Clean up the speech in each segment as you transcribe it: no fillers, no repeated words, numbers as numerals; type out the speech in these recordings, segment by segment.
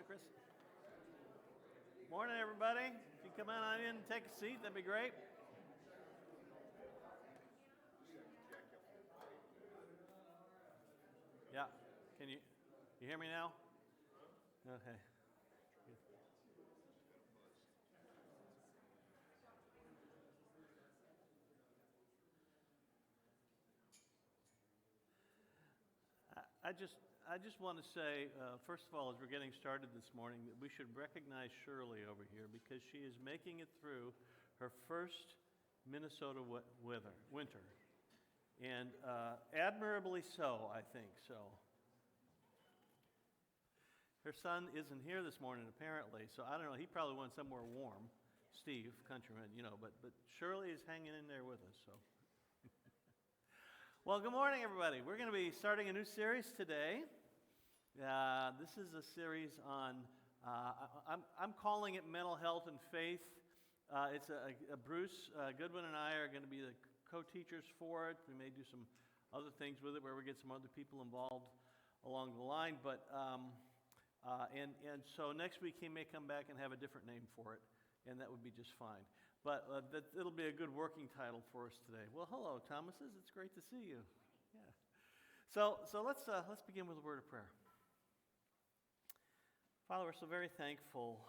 Morning, Chris. Morning, everybody. If you come on in and take a seat, that'd be great. Yeah. Can you hear me now? Okay. Good. I just want to say, first of all, as we're getting started this morning, that we should recognize Shirley over here because she is making it through her first Minnesota winter. And admirably so, I think so. Her son isn't here this morning, apparently, so I don't know. He probably went somewhere warm. Steve, countryman, but Shirley is hanging in there with us, so. Well, good morning, everybody. We're going to be starting a new series today. This is a series on, I'm calling it Mental Health and Faith. It's Bruce Goodwin and I are going to be the co-teachers for it. We may do some other things with it where we get some other people involved along the line, but and so next week he may come back and have a different name for it, and that would be just fine. But it'll be a good working title for us today. Well, hello, Thomases. It's great to see you. Yeah. So let's begin with a word of prayer. Father, we're so very thankful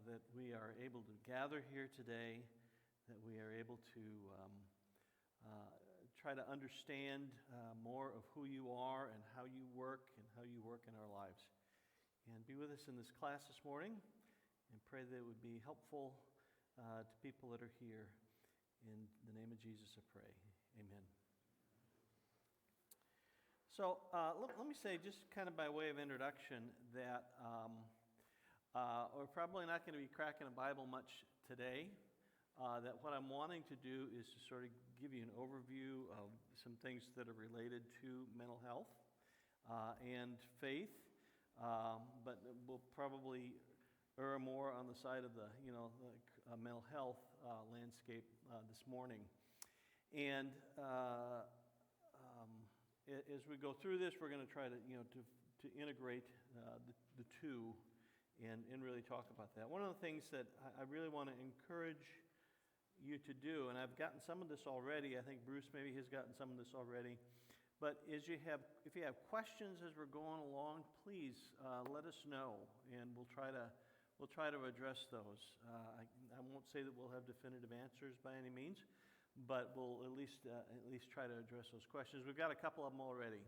that we are able to gather here today, that we are able to try to understand more of who you are and how you work in our lives. And be with us in this class this morning, and pray that it would be helpful to people that are here. In the name of Jesus I pray. Amen. So let me say, just kind of by way of introduction, that we're probably not going to be cracking a Bible much today. That what I'm wanting to do is to sort of give you an overview of some things that are related to mental health and faith, but we'll probably err more on the side of the mental health landscape this morning. And as we go through this, we're going to try to to integrate the two and really talk about that. One of the things that I really want to encourage you to do, and I've gotten some of this already, I think Bruce maybe has gotten some of this already, but if you have questions as we're going along, please let us know, and we'll try to address those. I won't say that we'll have definitive answers by any means, but we'll at least try to address those questions. We've got a couple of them already,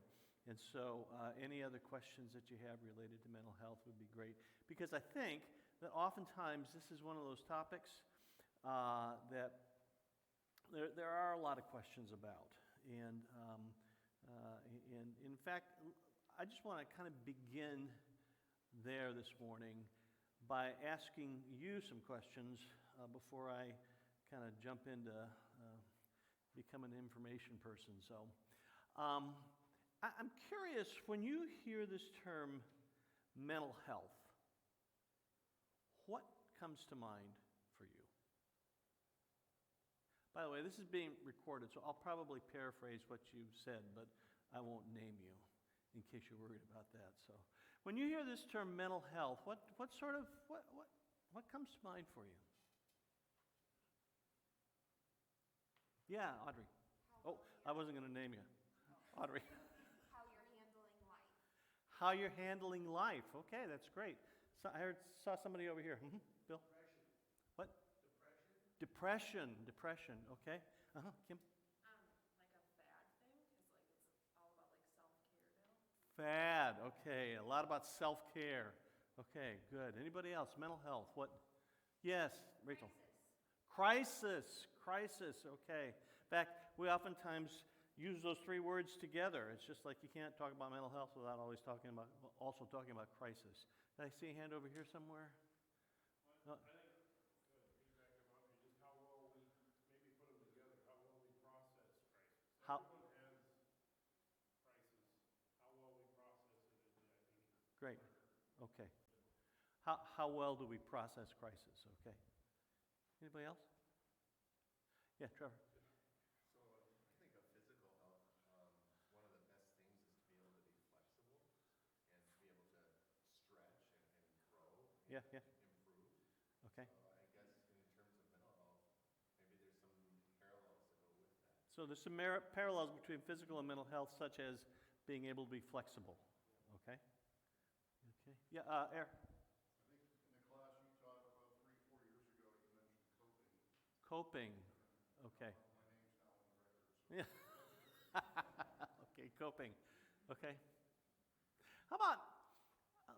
and so any other questions that you have related to mental health would be great, because I think that oftentimes this is one of those topics that there are a lot of questions about, and in fact, I just want to kind of begin there this morning by asking you some questions before I kind of jump into becoming an information person. So I'm curious, when you hear this term mental health, what comes to mind for you? By the way, this is being recorded, so I'll probably paraphrase what you've said, but I won't name you in case you're worried about that. So when you hear this term mental health, what comes to mind for you? Yeah, Audrey. I wasn't going to name you. Audrey. How you're handling life. How you're handling life. Okay, that's great. So I saw somebody over here. Mm-hmm. Bill? Depression. What? Depression. Okay. Kim? Like a fad thing, because it's all about self-care now. Fad. Okay. A lot about self-care. Okay, good. Anybody else? Mental health. What? Yes, Rachel. Crisis. Okay. In fact, we oftentimes use those three words together. It's just like you can't talk about mental health without always talking about crisis. Did I see a hand over here somewhere? Well, I think feedback about just how well we maybe put them together, how well we process crisis. Everyone has crisis. How well we process it is, I think. Great. Okay. How well do we process crisis? Okay. Anybody else? Yeah, Trevor. So I think of physical health, one of the best things is to be able to be flexible and to be able to stretch and grow. yeah, yeah. improve. Okay. So I guess in terms of mental health, maybe there's some parallels to go with that. So there's some parallels between physical and mental health, such as being able to be flexible. Okay? Okay. Yeah, Eric. I think in the class you taught about 3, 4 years ago, you mentioned coping. Coping. Okay. My name's now on the record, so. Yeah. Okay, coping. Okay. How about,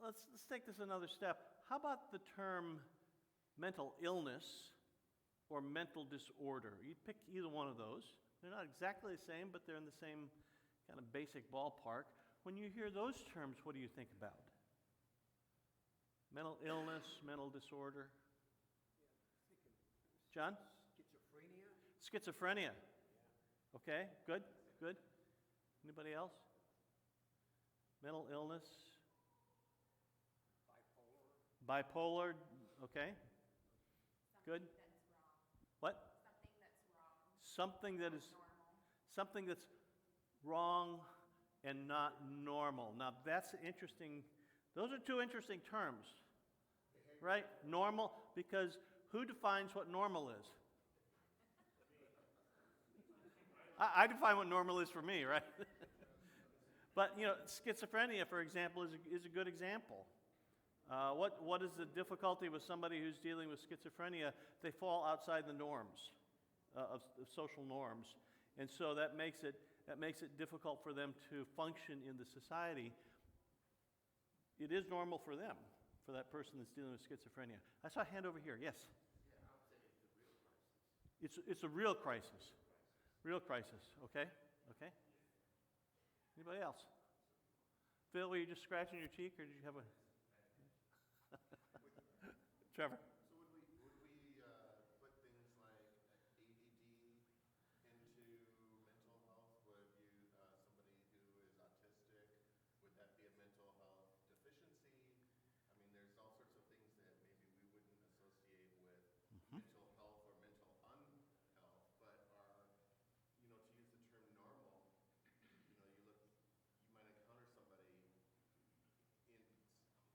let's take this another step. How about the term mental illness or mental disorder? You pick either one of those. They're not exactly the same, but they're in the same kind of basic ballpark. When you hear those terms, what do you think about? Mental illness, mental disorder? John? Schizophrenia? Schizophrenia. Okay, good, good. Anybody else? Mental illness? Bipolar? Bipolar, okay. Good. That's wrong. What? Something that's wrong. Something that is, Normal. something that's wrong and not normal. Now that's interesting. Those are two interesting terms, right? Normal, because who defines what normal is? I define what normal is for me, right? But, you know, schizophrenia, for example, is a good example. What is the difficulty with somebody who's dealing with schizophrenia? They fall outside the norms, of social norms. And so that makes it difficult for them to function in the society. It is normal for them, for that person that's dealing with schizophrenia. I saw a hand over here. Yes? Yeah, I would say it's a real crisis. It's a real crisis. Real crisis. Okay? Okay? Anybody else? Phil, were you just scratching your cheek, or did you have a... Trevor? So would we put things like ADD into mental health? Would you, somebody who is autistic, would that be a mental health deficiency? I mean, there's all sorts of things that maybe we wouldn't associate with mental health or mental unhealth, but are, you know, to use the term normal, you know, you might encounter somebody in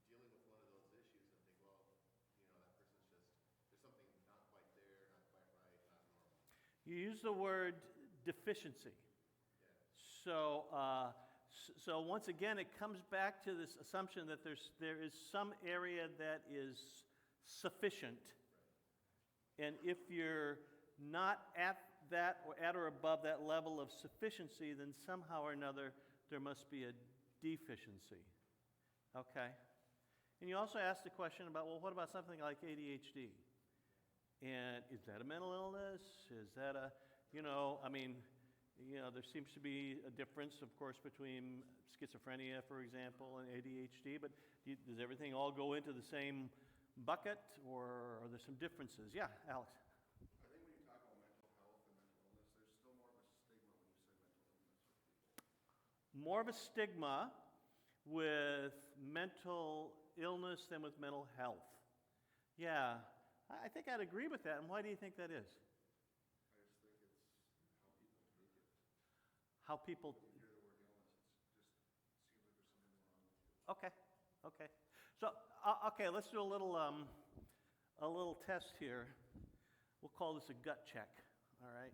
dealing with one of those issues and think, well, you know, that person's just, there's something not quite there, not quite right, not normal. You use the word deficiency. Yeah. So once again, it comes back to this assumption that there is some area that is sufficient. And if you're not at that or at or above that level of sufficiency, then somehow or another there must be a deficiency. Okay? And you also asked the question about, well, what about something like ADHD? And is that a mental illness? Is that a, there seems to be a difference, of course, between schizophrenia, for example, and ADHD, but does everything all go into the same bucket, or are there some differences? Yeah, Alex. I think when you talk about mental health and mental illness, there's still more of a stigma when you say mental illness with people. More of a stigma with mental illness than with mental health. Yeah, I think I'd agree with that. And why do you think that is? I just think it's How how people take it. people... When you hear the word illness, it just seems like there's something wrong with you. Okay, okay. So, okay, let's do a little test here. We'll call this a gut check, all right?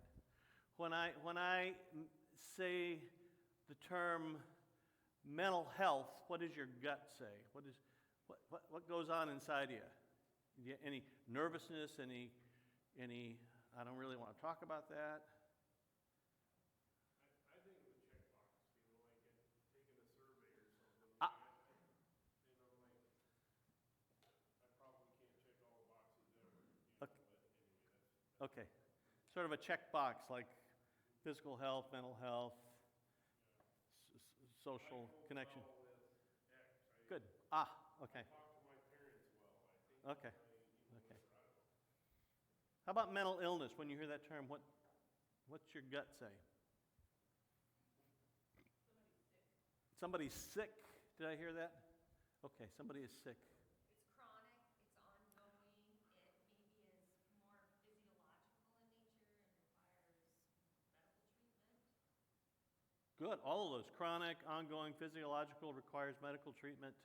When I say the term mental health, what does your gut say? What goes on inside of you? Any nervousness, any I don't really want to talk about that? I think of a checkbox, you know, like taking a survey or something. Ah. I probably can't check all the boxes ever, you know, Okay. but anyway, Okay. Sort of a checkbox like physical health, mental health, social I connection. go well with X. Good. Okay. I talk to my parents well. I think Okay. I Okay. I don't know. How about mental illness? When you hear that term, what's your gut say? Somebody's sick. Did I hear that? Okay, somebody is sick. It's chronic, it's ongoing, it maybe is more physiological in nature and requires medical treatment. Good. All of those. Chronic, ongoing, physiological, requires medical treatment.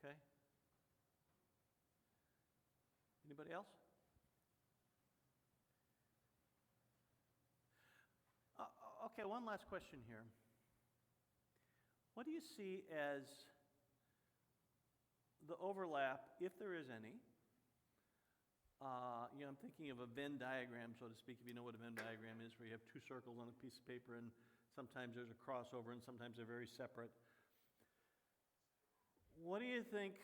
Okay. Anybody else? Okay, one last question here. What do you see as the overlap, if there is any? I'm thinking of a Venn diagram, so to speak, if you know what a Venn diagram is, where you have two circles on a piece of paper, and sometimes there's a crossover, and sometimes they're very separate. What do you think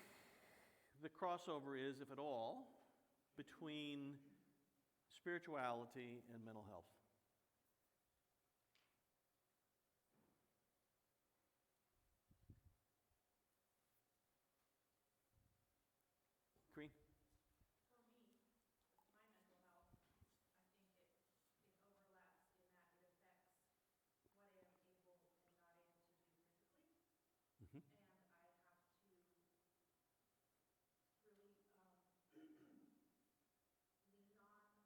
the crossover is, if at all, between spirituality and mental health? Green? For me, with my mental health, I think it overlaps in that it affects what I am able and not able to do physically. Mm-hmm. And I have to really lean on or lean into the spiritual truth that I know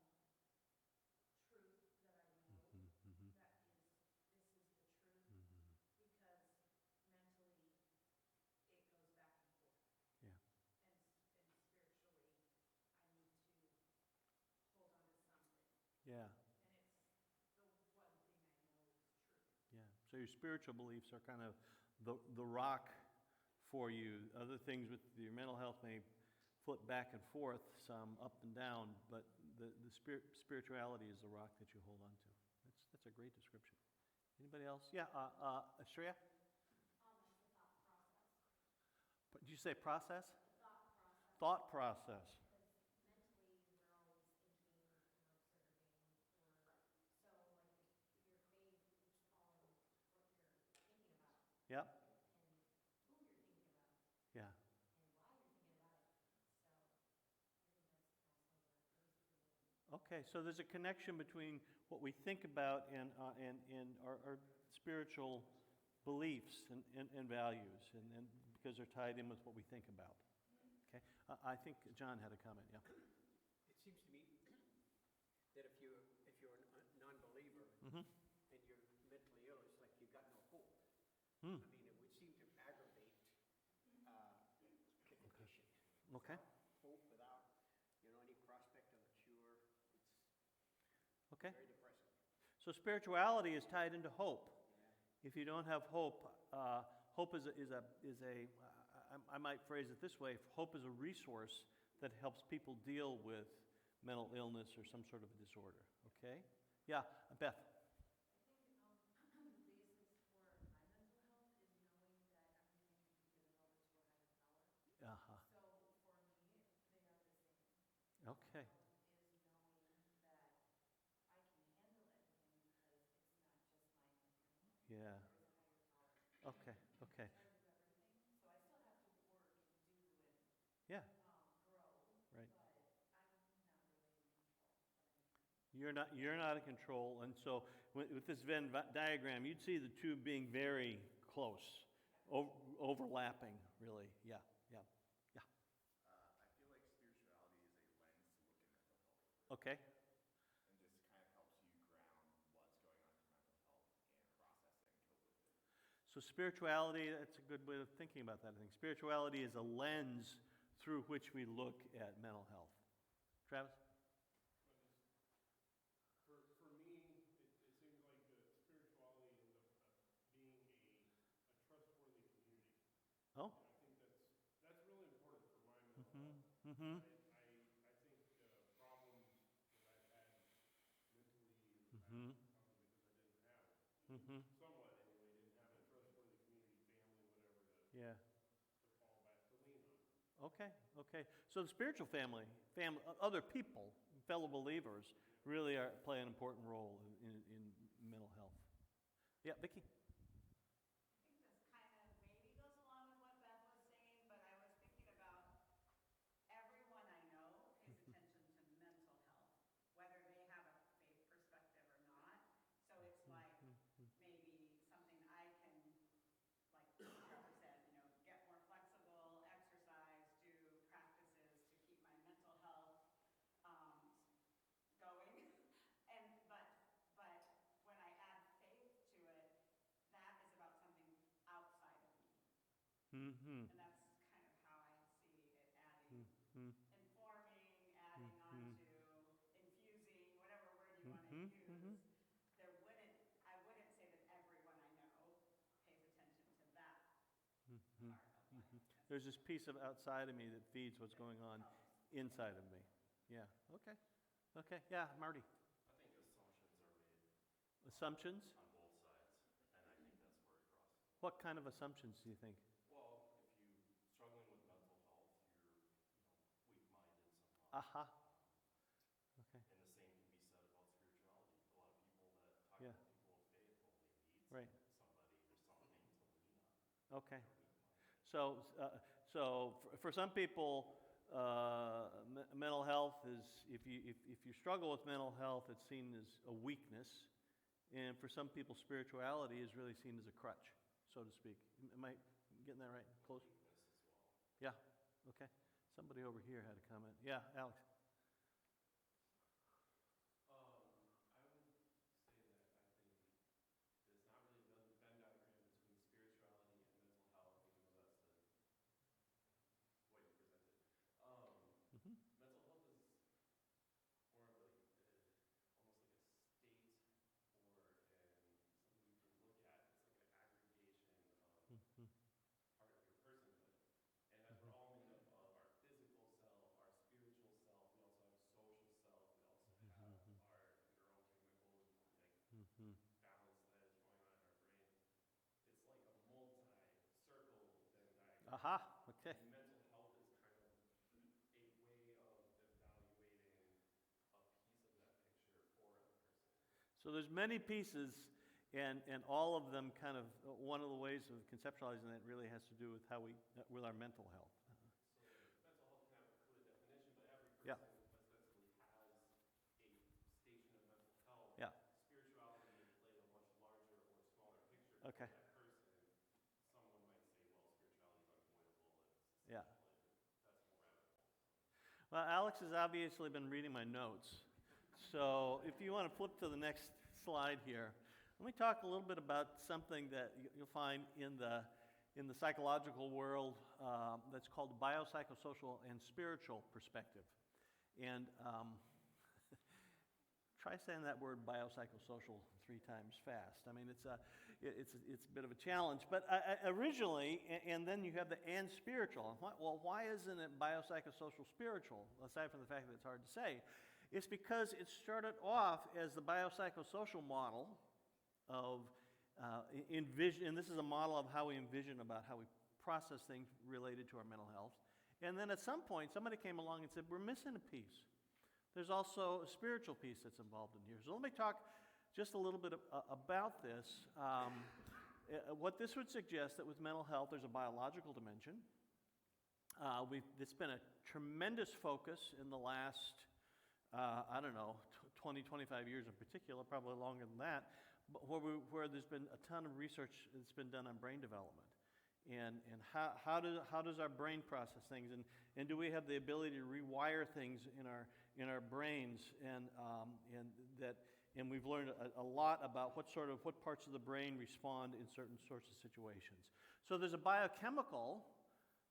Mm-hmm. that this is the truth, Mm-hmm. because mentally it goes back and forth. Yeah. And spiritually I need to hold on to something. Yeah. And it's the one thing I know is true. Yeah. So your spiritual beliefs are kind of the rock for you. Other things with your mental health may flip back and forth, some up and down, but the spirituality is the rock that you hold on to. That's a great description. Anybody else? Yeah, Shreya? It's the thought process. Did you say process? The thought process. Thought process. Because mentally we're always thinking and observing, so like your faith, it's all in what you're thinking about. Yep. And who you're thinking about. Yeah. And why you're thinking about it. So I think that's also the base for me. Okay, so there's a connection between what we think about and our spiritual beliefs and values, and because they're tied in with what we think about. Okay, I think John had a comment. Yeah. It seems to me that if you're a non-believer Mm-hmm. and you're mentally ill, it's like you've got no hope. Hmm. I mean, it would seem to aggravate the condition. Okay. Without hope, without any prospect of a cure, it's Okay. very depressing. So spirituality is tied into hope. If you don't have hope, hope is I might phrase it this way: hope is a resource that helps people deal with mental illness or some sort of a disorder. Okay? Yeah, Beth. I think the basis for my mental health is knowing that everything can be given over to a higher power. Uh-huh. So for me, they are the same. Okay. Is knowing that I can handle everything because it's not just my opinion. Yeah. There is a higher power. Okay. Okay. I do everything, so I still have to work and do and Yeah. grow. Right. But I'm not really in control of anything. You're not in control, and so with this Venn diagram, you'd see the two being very close, overlapping, really. Yeah. Yeah. Yeah. I feel like spirituality is a lens to look at mental health. Okay. And just kind of helps you ground what's going on in your mental health and process it and cope with it. So spirituality, that's a good way of thinking about that, I think. Spirituality is a lens through which we look at mental health. Travis? For me, it seems like spirituality ends up being a trustworthy community. Oh? And I think that's really important for my mental health. Mm-hmm. I think problems that I've had mentally in the past, Mm-hmm. probably because I didn't have, Mm-hmm. somewhat anyway, didn't have a trustworthy community, family, whatever, Yeah. to fall back, to lean on. Okay. Okay. So the spiritual family, other people, fellow believers, really play an important role in mental health. Yeah, Vicki? I think this kind of maybe goes along with what Beth was saying, but I was thinking about everyone I know pays attention to mental health, whether they have a faith perspective or not. So it's like maybe something I can, like Trevor said, get more flexible, exercise, do practices to keep my mental health going. But when I add faith to it, that is about something outside of me. Mm-hmm. And that's kind informing, adding on Mhm. to, infusing, whatever word you want to Mhm. use, Mhm. I wouldn't say that everyone I know pays attention to that Mhm. part of Mhm. life. There's this piece of outside of me that feeds what's going on Helps. inside of me. Yeah, okay. Okay, yeah, Marty. I think assumptions are made Assumptions? on both sides, and I think that's where it crosses the line. What kind of assumptions do you think? Well, if you struggling with mental health, you're, weak-minded somehow. Aha. Okay. And the same can be said about spirituality. A lot of people that talk Yeah. about people with faith, well, they need Right. somebody or something to lean on. Okay. They're weak-minded. So for some people, mental health is, if you struggle with mental health, it's seen as a weakness. And for some people, spirituality is really seen as a crutch, so to speak. Am I getting that right? Close? Weakness as well. Yeah, okay. Somebody over here had a comment. Yeah, Alex. I would say that I think there's not really a Venn diagram between spirituality and mental health, even though that's what you presented. Mhm. Mental health is more of like almost like a state or something you can look at. It's like an aggregation of Mhm. part of your personhood. And as we're all made up of our physical self, our spiritual self, we also have a social self, we also have Mhm. our neurochemical Mhm. balance that is going on in our brain. It's like a multi-circle Venn diagram. Aha, okay. And mental health is kind of a way of evaluating a piece of that picture for a person. So there's many pieces, and all of them kind of, one of the ways of conceptualizing that really has to do with with our mental health. So mental health can have a clear definition, but every Yeah. person ostensibly has a station of mental health. Yeah. Spirituality may play a much larger or smaller picture Okay. for that person. Someone might say, well, spirituality is unavoidable, it's Yeah. essential, and that's a whole rabbit hole. So. Well, Alex has obviously been reading my notes. So if you want to flip to the next slide here, let me talk a little bit about something that you'll find in the psychological world that's called the biopsychosocial and spiritual perspective. And try saying that word biopsychosocial 3 times fast. I mean, it's a bit of a challenge. But originally, and then you have the and spiritual. Well, why isn't it biopsychosocial spiritual? Aside from the fact that it's hard to say, it's because it started off as the biopsychosocial model of envision, and this is a model of how we envision about how we process things related to our mental health. And then at some point, somebody came along and said, we're missing a piece. There's also a spiritual piece that's involved in here. So let me talk just a little bit about this. What this would suggest that with mental health, there's a biological dimension. It's been a tremendous focus in the last, 20, 25 years in particular, probably longer than that, but where there's been a ton of research that's been done on brain development. And how does our brain process things, and do we have the ability to rewire things in our brains, and we've learned a lot about what parts of the brain respond in certain sorts of situations. So there's a biochemical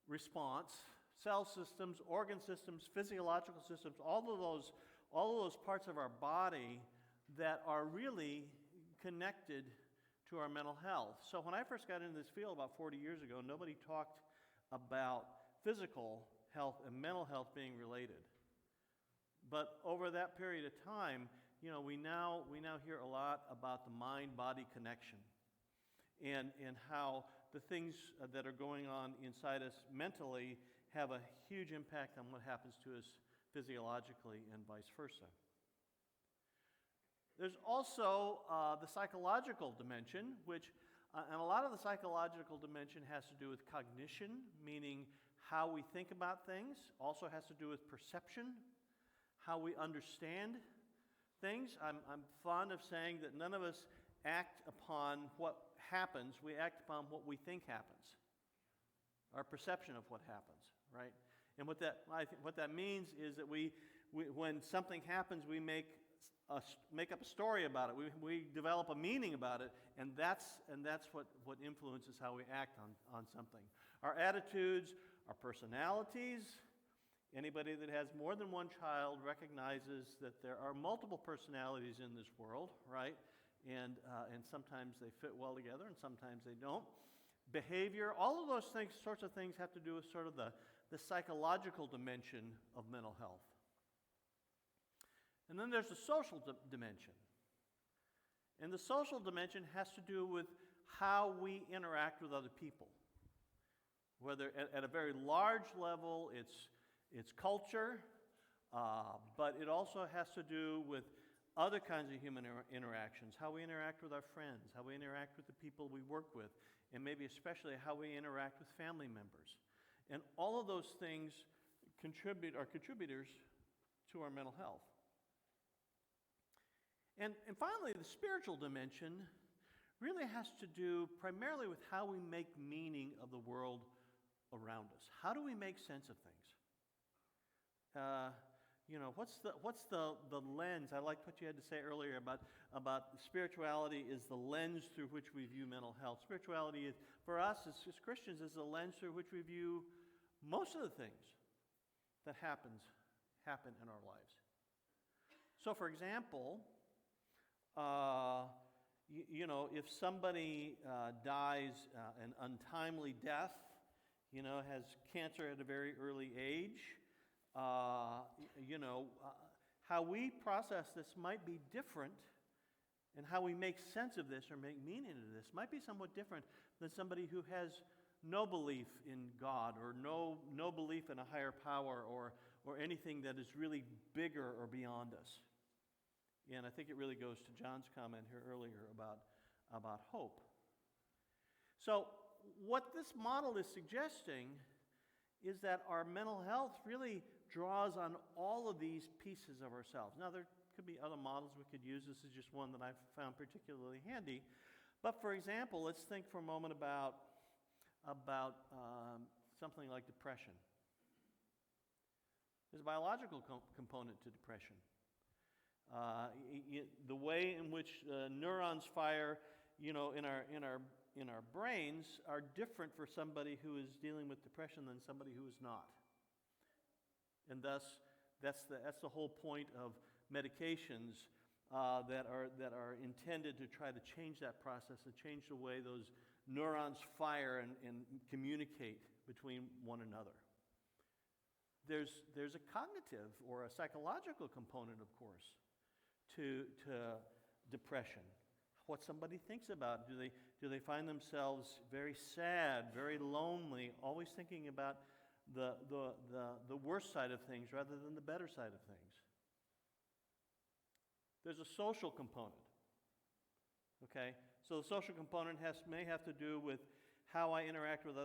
response, cell systems, organ systems, physiological systems, all of those parts of our body that are really connected to our mental health. So when I first got into this field about 40 years ago, nobody talked about physical health and mental health being related. But over that period of time, we now hear a lot about the mind-body connection and how the things that are going on inside us mentally have a huge impact on what happens to us physiologically and vice versa. There's also the psychological dimension, and a lot of the psychological dimension has to do with cognition, meaning how we think about things, also has to do with perception, how we understand things. I'm fond of saying that none of us act upon what happens, we act upon what we think happens, our perception of what happens, right? And what that means is that when something happens, we make up a story about it. We develop a meaning about it, and that's what influences how we act on something. Our attitudes, our personalities, Anybody that has more than one child recognizes that there are multiple personalities in this world, right? And sometimes they fit well together and sometimes they don't. Behavior, all of those things, sorts of things have to do with sort of the psychological dimension of mental health. And then there's the social dimension. And the social dimension has to do with how we interact with other people. Whether at a very large level, it's culture, but it also has to do with other kinds of human interactions, how we interact with our friends, how we interact with the people we work with, and maybe especially how we interact with family members. And all of those things are contributors to our mental health. And finally, the spiritual dimension really has to do primarily with how we make meaning of the world around us. How do we make sense of things? What's the lens? I liked what you had to say earlier about spirituality is the lens through which we view mental health. Spirituality is, for us as Christians, is the lens through which we view most of the things that happen in our lives. So, for example, if somebody dies an untimely death, has cancer at a very early age, how we process this might be different, and how we make sense of this or make meaning of this might be somewhat different than somebody who has no belief in God or no belief in a higher power or anything that is really bigger or beyond us. And I think it really goes to John's comment here earlier about hope. So what this model is suggesting is that our mental health really draws on all of these pieces of ourselves. Now, there could be other models we could use. This is just one that I've found particularly handy. But for example, let's think for a moment about something like depression. There's a biological component to depression. The way in which neurons fire, in our brains are different for somebody who is dealing with depression than somebody who is not. And thus, that's the whole point of medications that are intended to try to change that process, to change the way those neurons fire and communicate between one another. There's a cognitive or a psychological component, of course, to depression. What somebody thinks about. Do they find themselves very sad, very lonely, always thinking about the worst side of things rather than the better side of things? There's a social component. Okay? So the social component may have to do with how I interact with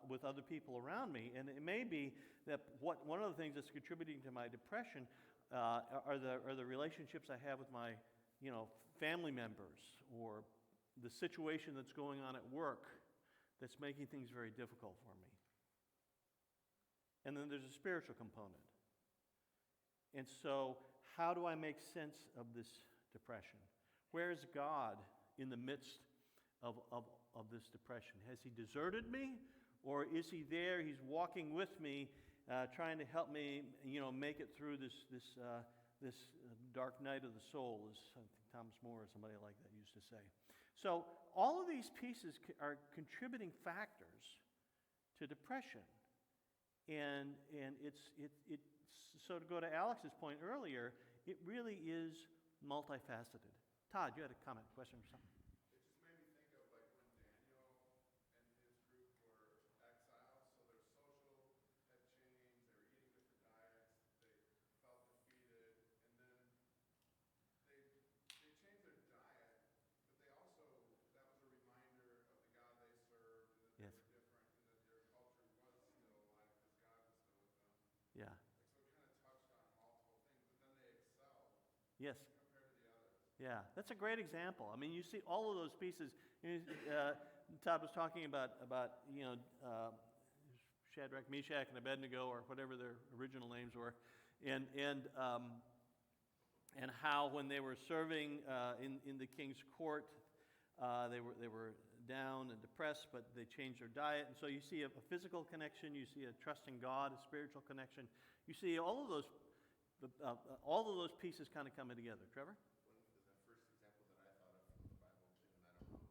with other people around me. And it may be that one of the things that's contributing to my depression are the relationships I have with my family members, or the situation that's going on at work that's making things very difficult for me. And then there's a spiritual component. And so, how do I make sense of this depression? Where is God in the midst of this depression? Has He deserted me? Or is He there? He's walking with me, trying to help me, make it through this dark night of the soul, as I think Thomas More or somebody like that used to say. So all of these pieces are contributing factors to depression. And so to go to Alex's point earlier, it really is multifaceted. Todd, you had a comment, question, or something? It just made me think of like when Daniel and his group were exiled, so their social had changed, they were eating different diets, they felt defeated, and then they changed their diet, but they also, that was a reminder of the God they served, and that they Yes. were different, and that their culture was still alive because God was still with them. Yeah. Like, so it kind of touched on multiple things, but then they excelled Yes. compared to the others. Yeah, that's a great example. I mean, you see all of those pieces. Todd was talking about Shadrach, Meshach, and Abednego, or whatever their original names were, and how when they were serving in the king's court, they were down and depressed, but they change their diet. And so you see a physical connection, you see a trust in God, a spiritual connection. You see all of those pieces kind of coming together. Trevor? The first example that I thought of from the Bible, and I don't know,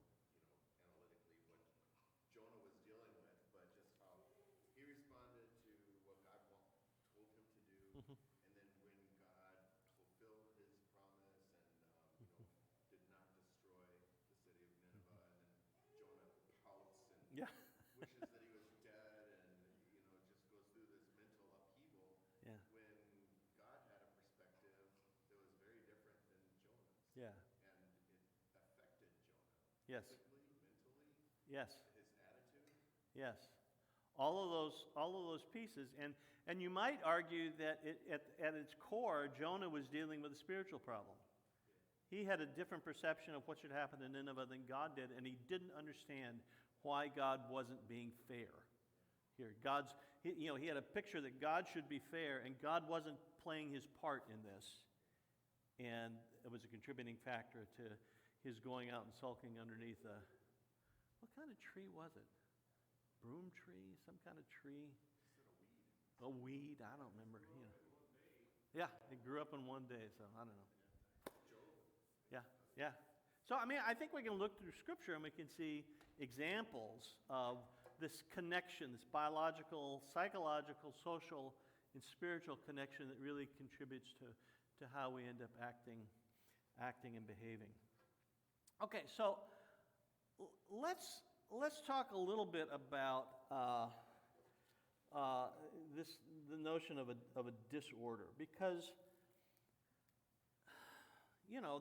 analytically what Jonah was dealing with, but just how he responded to what God told him to do, Mhm. and then when God fulfilled his promise and did not destroy the city of Nineveh, and then Jonah pouts and Yeah. wishes that he was dead, and just goes through this mental upheaval. Yeah. When God had a perspective that was very different than Jonah's. Yeah. And it affected Jonah. Yes. Physically, mentally, Yes. his attitude. Yes. All of those pieces. And you might argue that at its core, Jonah was dealing with a spiritual problem. He had a different perception of what should happen in Nineveh than God did, and he didn't understand why God wasn't being fair. Here, he had a picture that God should be fair, and God wasn't playing his part in this. And it was a contributing factor to his going out and sulking underneath what kind of tree was it? Broom tree? Some kind of tree? A weed? I don't remember. Yeah, it grew up in one day, so I don't know. Yeah. So, I think we can look through Scripture and we can see examples of this connection, this biological, psychological, social, and spiritual connection that really contributes to how we end up acting and behaving. Okay, so let's talk a little bit about the notion of a disorder, because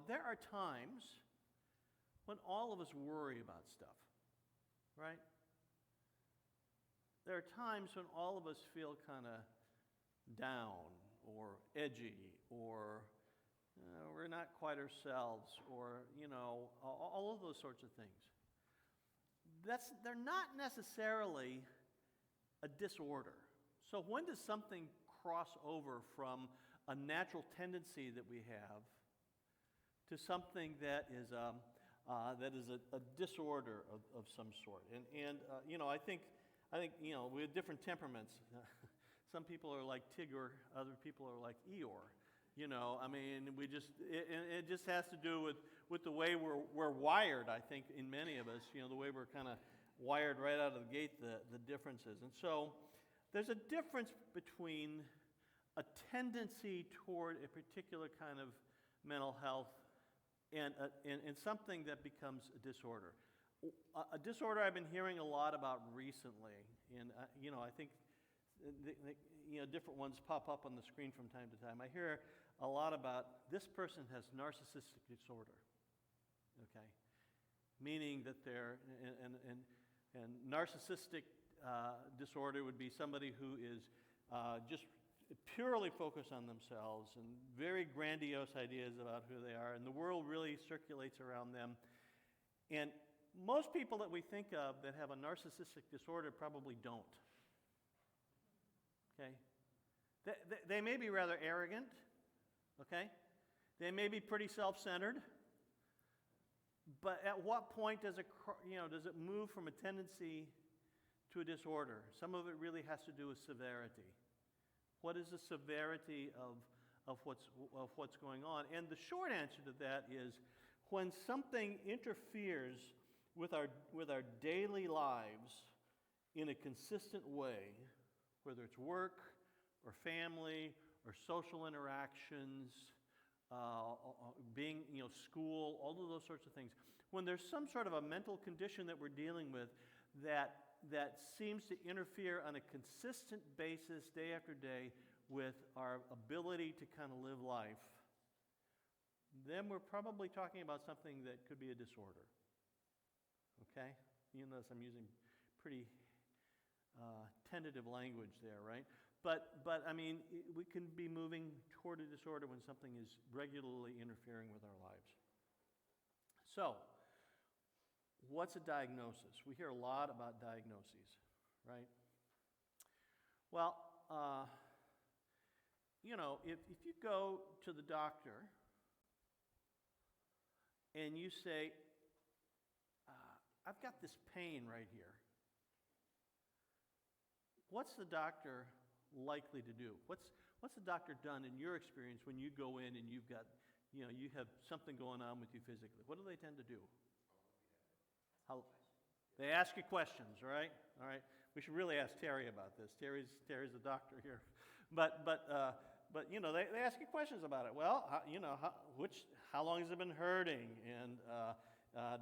there are times when all of us worry about stuff, right? There are times when all of us feel kind of down or edgy, or we're not quite ourselves, or all of those sorts of things. They're not necessarily a disorder. So when does something cross over from a natural tendency that we have to something that is a disorder of some sort? And I think we have different temperaments. Some people are like Tigger, other people are like Eeyore. It just has to do with the way we're wired, I think, in many of us, the way we're kind of wired right out of the gate, the differences. And so there's a difference between a tendency toward a particular kind of mental health and something that becomes a disorder. A disorder I've been hearing a lot about recently, and I think different ones pop up on the screen from time to time. I hear a lot about this person has narcissistic disorder, okay? Meaning that they're, and narcissistic disorder would be somebody who is just purely focused on themselves and very grandiose ideas about who they are, and the world really circulates around them. And most people that we think of that have a narcissistic disorder probably don't. Okay? They may be rather arrogant, okay? They may be pretty self-centered, but at what point does it move from a tendency to a disorder? Some of it really has to do with severity. What is the severity of what's going on? And the short answer to that is when something interferes with our daily lives in a consistent way, whether it's work or family or social interactions, being, school, all of those sorts of things. When there's some sort of a mental condition that we're dealing with that seems to interfere on a consistent basis day after day with our ability to kind of live life, then we're probably talking about something that could be a disorder. Okay? You notice I'm using pretty tentative language there, right? But we can be moving toward a disorder when something is regularly interfering with our lives. So, what's a diagnosis? We hear a lot about diagnoses, right? Well, if you go to the doctor and you say, I've got this pain right here. What's the doctor likely to do? What's the doctor done in your experience when you go in and you've got, you have something going on with you physically? What do they tend to do? How, they ask you questions, right? All right. We should really ask Terry about this. Terry's the doctor here, but they ask you questions about it. Well, how long has it been hurting, and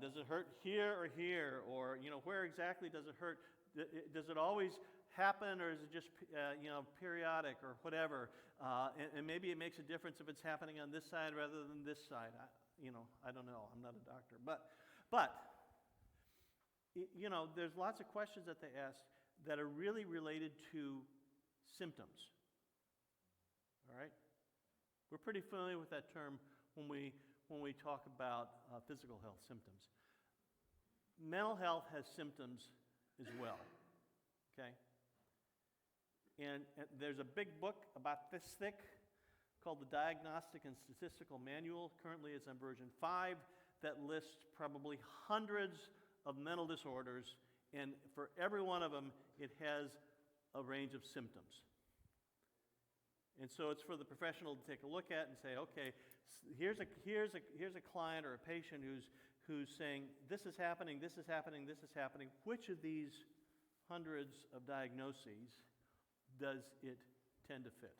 does it hurt here or here, or where exactly does it hurt? Does it always happen, or is it just periodic or whatever? And maybe it makes a difference if it's happening on this side rather than this side. I don't know. I'm not a doctor, but there's lots of questions that they ask that are really related to symptoms. All right? We're pretty familiar with that term when we talk about physical health symptoms. Mental health has symptoms as well. Okay? And there's a big book about this thick called the Diagnostic and Statistical Manual. Currently it's on version 5 that lists probably hundreds of mental disorders, and for every one of them it has a range of symptoms. And so it's for the professional to take a look at and say, okay, here's a client or a patient who's saying, this is happening, this is happening, this is happening. Which of these hundreds of diagnoses does it tend to fit?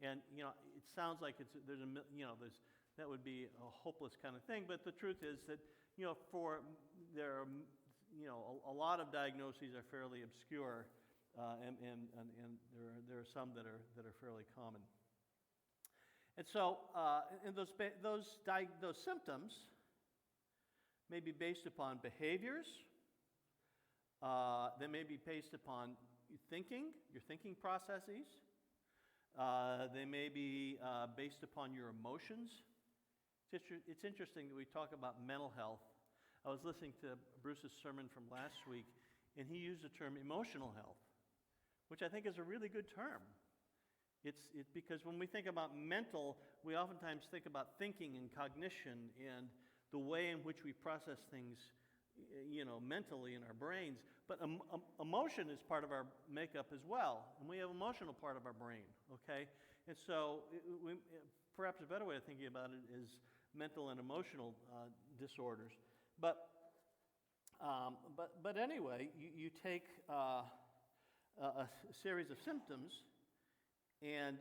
And it sounds like that would be a hopeless kind of thing, but the truth is that there are a lot of diagnoses are fairly obscure, and there are some that are fairly common. And so, those symptoms may be based upon behaviors. They may be based upon your thinking processes. They may be based upon your emotions. It's interesting that we talk about mental health. I was listening to Bruce's sermon from last week, and he used the term emotional health, which I think is a really good term. It's because when we think about mental, we oftentimes think about thinking and cognition and the way in which we process things, mentally in our brains. But emotion is part of our makeup as well, and we have emotional part of our brain. Okay, and so perhaps a better way of thinking about it is mental and emotional disorders. But anyway, you take a series of symptoms, and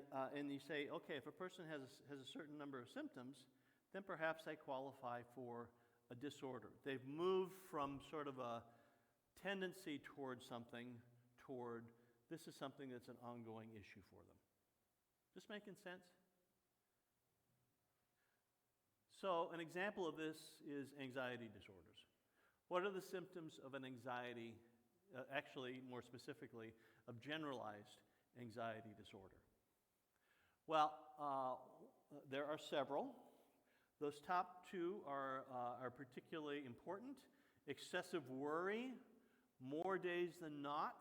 you say, okay, if a person has a certain number of symptoms, then perhaps they qualify for a disorder. They've moved from sort of a tendency towards something toward this is something that's an ongoing issue for them. This making sense? So an example of this is anxiety disorders. What are the symptoms of an anxiety, actually more specifically, of generalized anxiety disorder? Well, there are several. Those top two are particularly important. Excessive worry, more days than not,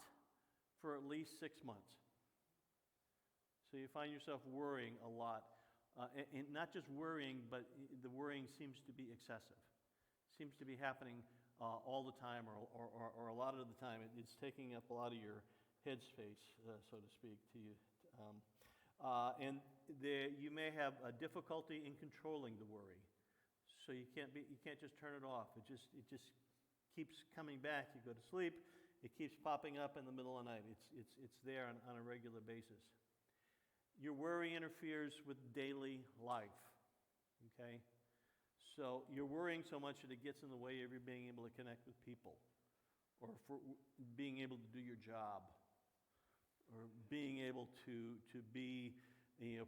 for at least 6 months. So you find yourself worrying a lot. And not just worrying, but the worrying seems to be excessive. Seems to be happening all the time, or a lot of the time. It's taking up a lot of your headspace, so to speak, to you. And you may have a difficulty in controlling the worry. So you can't just turn it off. It just keeps coming back. You go to sleep, it keeps popping up in the middle of the night. It's there on a regular basis. Your worry interferes with daily life, okay? So you're worrying so much that it gets in the way of you being able to connect with people, or for being able to do your job, or being able to be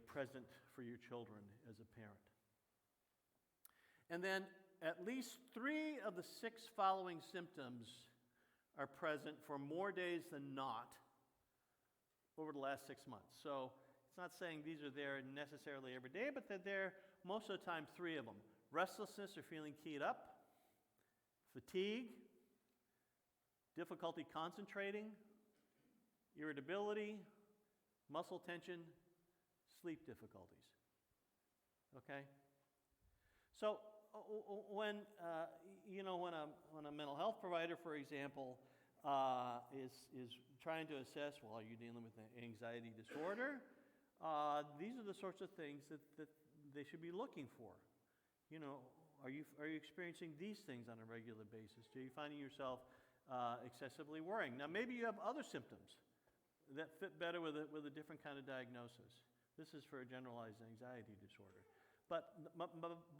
present for your children as a parent. And then at least 3 of the 6 following symptoms are present for more days than not over the last 6 months. So it's not saying these are there necessarily every day, but they're there most of the time, 3 of them. Restlessness or feeling keyed up, fatigue, difficulty concentrating, irritability, muscle tension, sleep difficulties. Okay? So when, when a mental health provider, for example, is trying to assess, well, are you dealing with an anxiety disorder? These are the sorts of things that they should be looking for. Are you experiencing these things on a regular basis? Are you finding yourself excessively worrying? Now, maybe you have other symptoms that fit better with a different kind of diagnosis. This is for a generalized anxiety disorder. But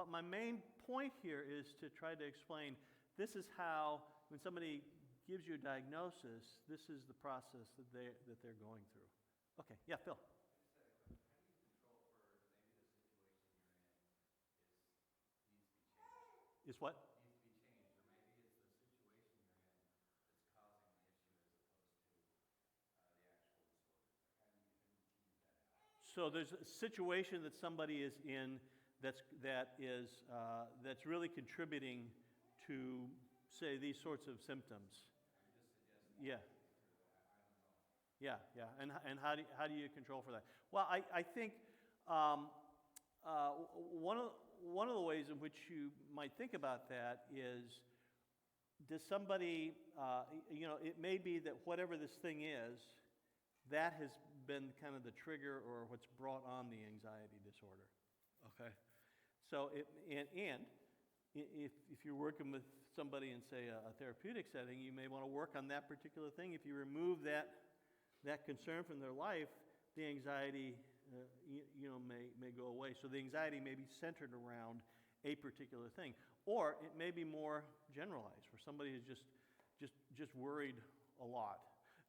my main point here is to try to explain this is how, when somebody gives you a diagnosis, this is the process that they're going through. Okay, yeah, Phil. Is what? Needs to be changed, or maybe it's the situation you're in that's causing the issue as opposed to the actual disorder. Like, how do you tease that out? So there's a situation that somebody is in that's really contributing to, say, these sorts of symptoms. I'm just suggesting. Yeah. I don't know. Yeah. And how do you control for that? Well, I think one of the ways in which you might think about that is, does somebody, it may be that whatever this thing is, that has been kind of the trigger or what's brought on the anxiety disorder. Okay? So, if you're working with somebody in, say, a therapeutic setting, you may want to work on that particular thing. If you remove that concern from their life, the anxiety may go away. So the anxiety may be centered around a particular thing, or it may be more generalized, where somebody is just worried a lot.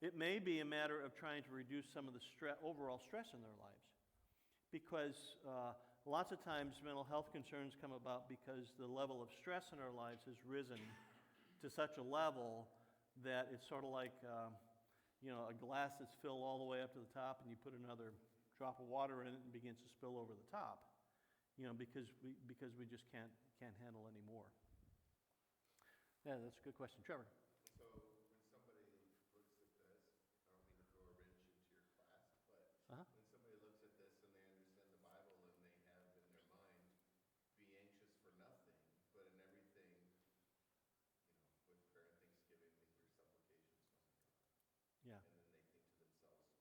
It may be a matter of trying to reduce some of the overall stress in their lives, because lots of times mental health concerns come about because the level of stress in our lives has risen to such a level that it's sort of like a glass that's filled all the way up to the top, and you put another drop of water in it and it begins to spill over the top, because we just can't handle any more. Yeah, that's a good question. Trevor. So when somebody looks at this, I don't mean to throw a wrench into your class, but Uh-huh. when somebody looks at this and they understand the Bible and they have in their mind, be anxious for nothing, but in everything, with prayer and thanksgiving, make your supplications known to God. Yeah. And then they think to themselves,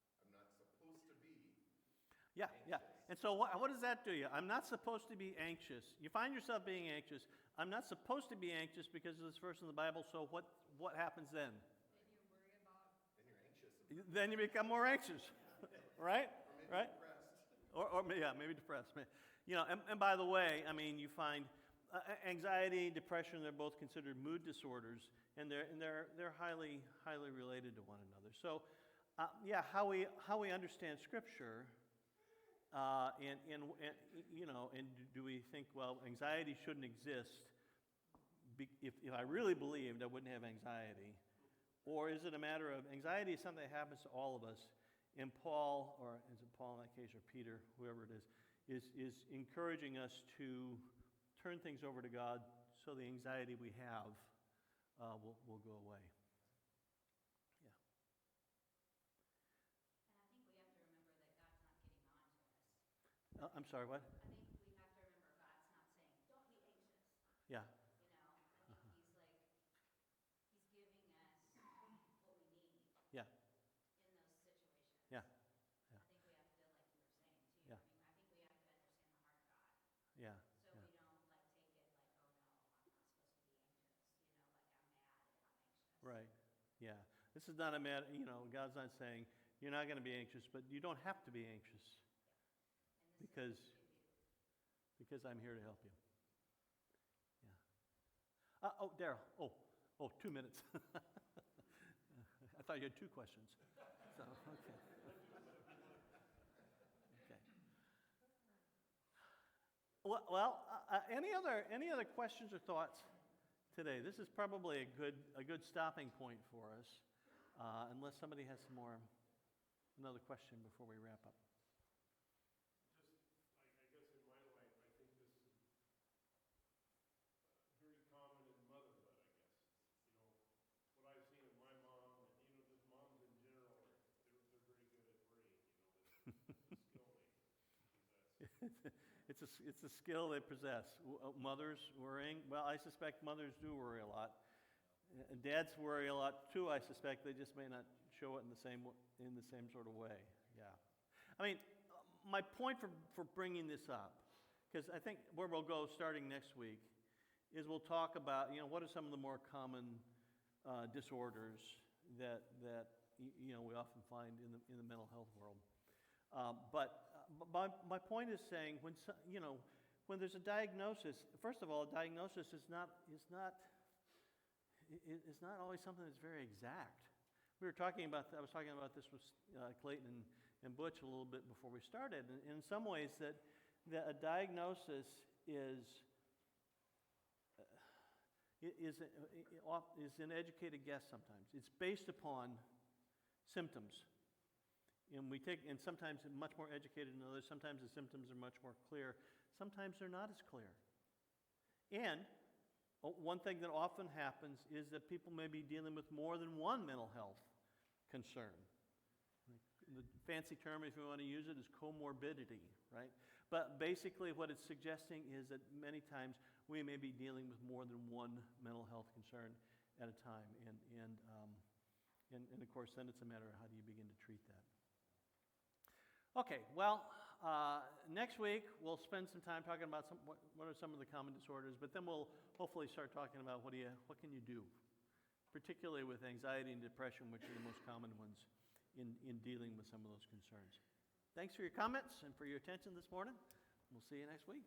well, I'm not supposed to be Yeah. And so what does that do you? I'm not supposed to be anxious. You find yourself being anxious. I'm not supposed to be anxious because of this verse in the Bible, so what happens then? Then you worry about. Then you're anxious. Then you become more anxious, right? Or maybe depressed. Or maybe depressed. And by the way, I mean, you find anxiety, depression, they're both considered mood disorders, and they're highly related to one another. So, how we understand Scripture, and do we think, well, anxiety shouldn't exist? If I really believed, I wouldn't have anxiety. Or is it a matter of anxiety is something that happens to all of us, and Paul, or is it Paul in that case, or Peter, whoever it is encouraging us to turn things over to God so the anxiety we have will go away. Yeah. And I think we have to remember that God's not getting on to us. I'm sorry, what? I think we have to remember God's not saying, don't be anxious. Yeah. I think he's giving us what we need Yeah. in those situations. Yeah. I think we have to, like you were saying too. Yeah. I mean, I think we have to understand the heart of God. Yeah. So we don't take it like, oh no, I'm not supposed to be anxious. Like I'm mad and I'm anxious. Right. Yeah. This is not a matter, God's not saying you're not going to be anxious, but you don't have to be anxious And this is because what we do. because I'm here to help you. Yeah. Daryl. Oh, 2 minutes. I thought you had 2 questions. So, okay. Okay. Well, any other questions or thoughts today? This is probably a good stopping point for us, unless somebody has another question before we wrap up. I guess in my life, I think this is very common in motherhood, I guess. What I've seen in my mom, and just moms in general, they're very good at worrying, the skill maker. It's a skill they possess. Mothers worrying, well, I suspect mothers do worry a lot. And dads worry a lot too, I suspect. They just may not show it in the same sort of way. Yeah. I mean, my point for bringing this up, because I think where we'll go starting next week, is we'll talk about, what are some of the more common disorders that we often find in the mental health world. But my point is saying when there's a diagnosis, first of all, a diagnosis is not always something that's very exact. I was talking about this with Clayton and Butch a little bit before we started. And in some ways, that a diagnosis is an educated guess sometimes. It's based upon symptoms. And sometimes much more educated than others. Sometimes the symptoms are much more clear. Sometimes they're not as clear. And one thing that often happens is that people may be dealing with more than one mental health concern. The fancy term, if you want to use it, is comorbidity, right? But basically what it's suggesting is that many times we may be dealing with more than one mental health concern at a time. And of course, then it's a matter of how do you begin to treat that. Okay, well, next week we'll spend some time talking about what are some of the common disorders, but then we'll hopefully start talking about what can you do, particularly with anxiety and depression, which are the most common ones in dealing with some of those concerns. Thanks for your comments and for your attention this morning. We'll see you next week.